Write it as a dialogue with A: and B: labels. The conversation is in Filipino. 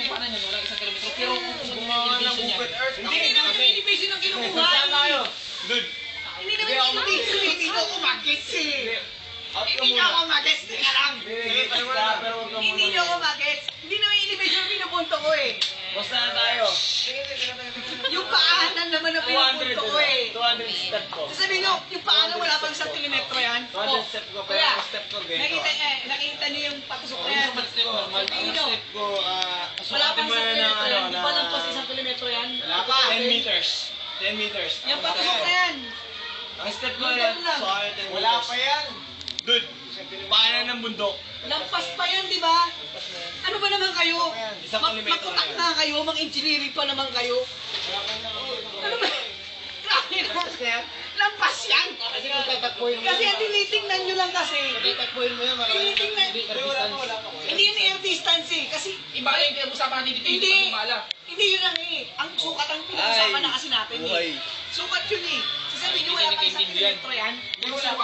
A: katipanan niya, walang 1 kilometro. Pero kung
B: Gumawa ng Google Earth.
C: Hindi naman yung elevation ang kinukuha.
B: Saan tayo? Dude.
C: Hindi naman yung elevation. Hindi na ako mag-gets eh. Hindi na ako mag-gets. Teka lang. Hindi na ako mag-gets. Hindi naman yung elevation ang pinupunto ko eh.
B: Basta na tayo.
C: Yung paanan naman ang pinupunto ko eh.
B: 200 step ko.
C: Sasabihin nyo, yung paanan wala pang 1 kilometro yan.
B: 200 step ko, pero
C: Kuya,
B: ang step ko ganito.
C: nakita niyo yung patusok na yan.
B: Ang step ko,
C: Wala
B: sukatin
C: pang
B: mo
C: 1
B: na ng
C: kilometro yan. Di ba lang
B: na...
C: pas 1 kilometro yan?
B: Wala pa. 10 meters. 10 meters.
C: Yung patusok na yan.
B: Ang step ko
C: Yung
B: yan,
C: ganun lang.
B: sukatin 10 meters. Wala pa yan. Dude, paanan ng bundok.
C: Lampas pa yan, di ba? Ano ba naman kayo?
B: Isang kilometro
C: Makutak
B: na yan.
C: na kayo, mag-engineering pa naman kayo. Ano ba? Grabe naman. Lampas yan.
B: Kasi kung tatakbuhin mo
C: Kasi ang tinitingnan nyo lang kasi.
B: tatakbuhin mo yan, marami.
C: Tinitingnan. Hindi yun air distance eh. Kasi
A: Iba yung pinag-usapan natin dito,
C: Hindi.
A: hindi bala.
C: hindi yun lang eh. Ang sukat ang pinag-usapan na kasi natin
B: buhay.
C: eh. Sukat yun eh. Sasabihin nyo wala pang 1 kilometro yan.
A: Hindi ko lang